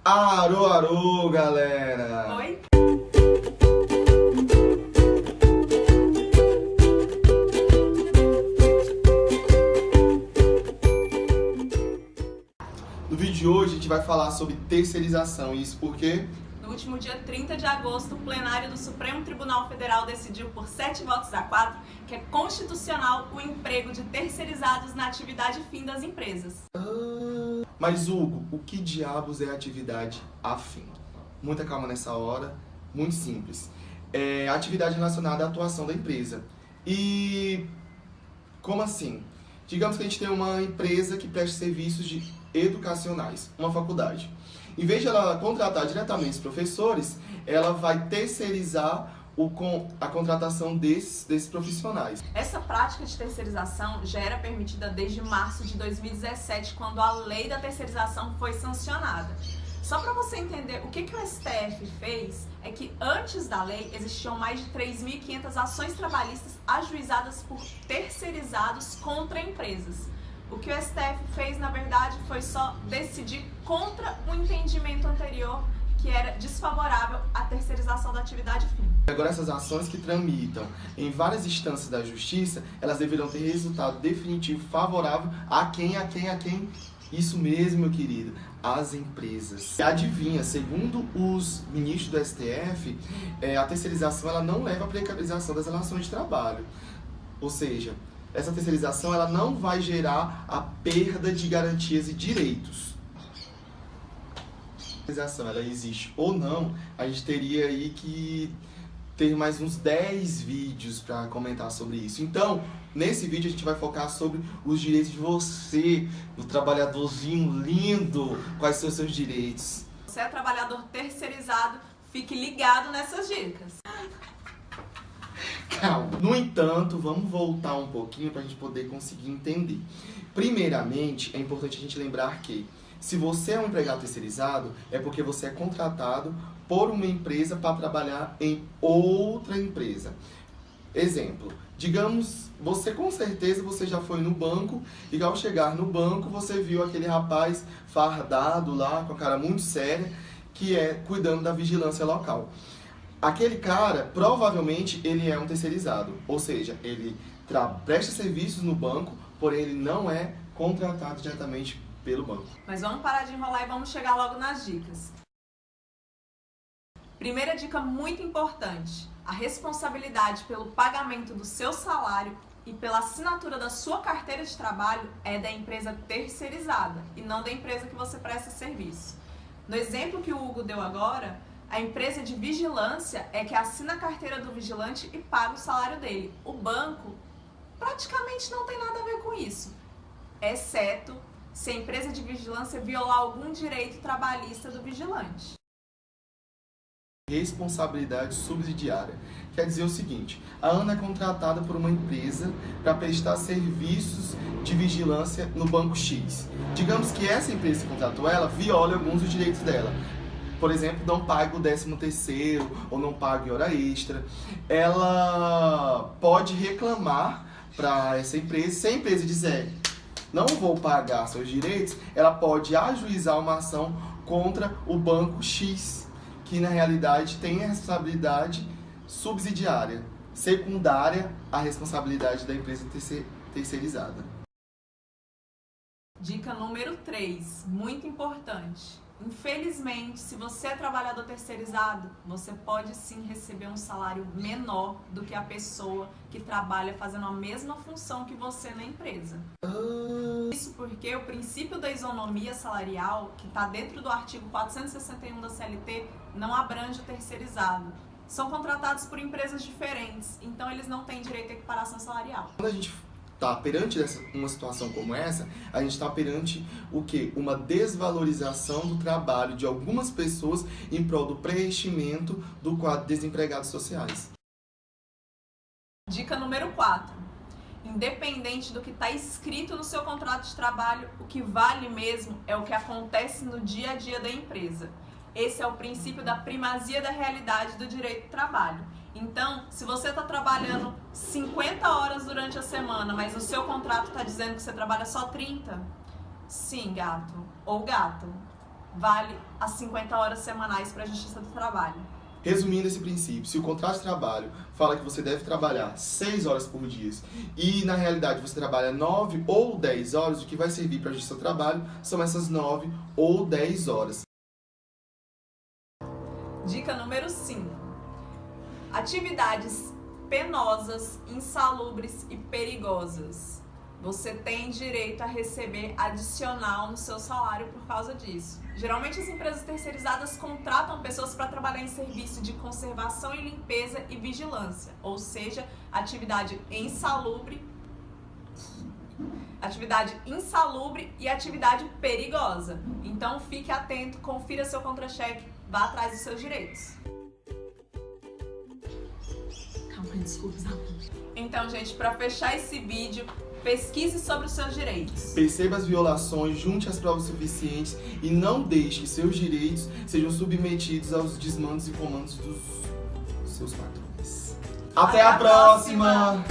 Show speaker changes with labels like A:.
A: Arô, arô, galera!
B: Oi?
A: No vídeo de hoje a gente vai falar sobre terceirização, e isso porque
B: No último dia 30 de agosto, o plenário do Supremo Tribunal Federal decidiu por 7 votos a 4 que é constitucional o emprego de terceirizados na atividade fim das empresas.
A: Mas Hugo, o que diabos é atividade afim? Muita calma nessa hora, muito simples. É atividade relacionada à atuação da empresa. E como assim? Digamos que a gente tem uma empresa que presta serviços educacionais, uma faculdade. Em vez de ela contratar diretamente os professores, ela vai terceirizar a contratação desses profissionais.
B: Essa prática de terceirização já era permitida desde março de 2017, quando a lei da terceirização foi sancionada. Só para você entender o que o STF fez, é que antes da lei existiam mais de 3.500 ações trabalhistas ajuizadas por terceirizados contra empresas. O que o STF fez, na verdade, foi só decidir contra o entendimento anterior, que era desfavorável à terceirização da atividade fim.
A: Agora, essas ações que tramitam em várias instâncias da justiça, elas deverão ter resultado definitivo favorável a quem? Isso mesmo, meu querido, as empresas. E adivinha, segundo os ministros do STF, a terceirização ela não leva à precarização das relações de trabalho. Ou seja, essa terceirização ela não vai gerar a perda de garantias e direitos. A terceirização ela existe ou não, a gente teria aí que ter mais uns 10 vídeos para comentar sobre isso. Então, nesse vídeo a gente vai focar sobre os direitos de você, do trabalhadorzinho lindo, quais são os seus direitos.
B: Você é trabalhador terceirizado, fique ligado nessas dicas.
A: Calma. No entanto, vamos voltar um pouquinho para a gente poder conseguir entender. Primeiramente, é importante a gente lembrar que se você é um empregado terceirizado, é porque você é contratado por uma empresa para trabalhar em outra empresa. Exemplo, digamos, você com certeza você já foi no banco e ao chegar no banco você viu aquele rapaz fardado lá, com a cara muito séria, que é cuidando da vigilância local. Aquele cara, provavelmente, ele é um terceirizado, ou seja, ele presta serviços no banco, porém ele não é contratado diretamente pelo banco.
B: Mas vamos parar de enrolar e vamos chegar logo nas dicas. Primeira dica muito importante: a responsabilidade pelo pagamento do seu salário e pela assinatura da sua carteira de trabalho é da empresa terceirizada e não da empresa que você presta serviço. No exemplo que o Hugo deu agora, a empresa de vigilância é que assina a carteira do vigilante e paga o salário dele. O banco praticamente não tem nada a ver com isso, exceto se a empresa de vigilância violar algum direito trabalhista do vigilante.
A: Responsabilidade subsidiária. Quer dizer o seguinte, a Ana é contratada por uma empresa para prestar serviços de vigilância no banco X. Digamos que essa empresa que contratou ela viola alguns dos direitos dela. Por exemplo, não paga o 13º ou não paga hora extra. Ela pode reclamar para essa empresa. Se a empresa disser não vou pagar seus direitos, ela pode ajuizar uma ação contra o banco X, que na realidade tem a responsabilidade subsidiária, secundária à responsabilidade da empresa terceirizada.
B: Dica número 3, muito importante. Infelizmente, se você é trabalhador terceirizado, você pode sim receber um salário menor do que a pessoa que trabalha fazendo a mesma função que você na empresa. Isso porque o princípio da isonomia salarial, que está dentro do artigo 461 da CLT, não abrange o terceirizado. São contratados por empresas diferentes, então eles não têm direito à equiparação salarial.
A: Quando a gente está perante uma situação como essa, a gente está perante o quê? Uma desvalorização do trabalho de algumas pessoas em prol do preenchimento do quadro de desempregados sociais.
B: Dica número 4. Independente do que está escrito no seu contrato de trabalho, o que vale mesmo é o que acontece no dia a dia da empresa. Esse é o princípio da primazia da realidade do direito do trabalho. Então, se você está trabalhando 50 horas durante a semana, mas o seu contrato está dizendo que você trabalha só 30, sim, gato ou gato, vale as 50 horas semanais para a Justiça do Trabalho.
A: Resumindo esse princípio, se o contrato de trabalho fala que você deve trabalhar 6 horas por dia e na realidade você trabalha 9 ou 10 horas, o que vai servir para a Justiça do Trabalho são essas 9 ou 10 horas.
B: Dica número 5. Atividades penosas, insalubres e perigosas. Você tem direito a receber adicional no seu salário por causa disso. Geralmente as empresas terceirizadas contratam pessoas para trabalhar em serviço de conservação e limpeza e vigilância, ou seja, atividade insalubre e atividade perigosa. Então fique atento, confira seu contra-cheque, vá atrás dos seus direitos.
C: Calma, desculpa.
B: Então, gente, para fechar esse vídeo, pesquise sobre os seus direitos.
A: Perceba as violações, junte as provas suficientes e não deixe que seus direitos sejam submetidos aos desmandos e comandos dos seus patrões. Até a próxima!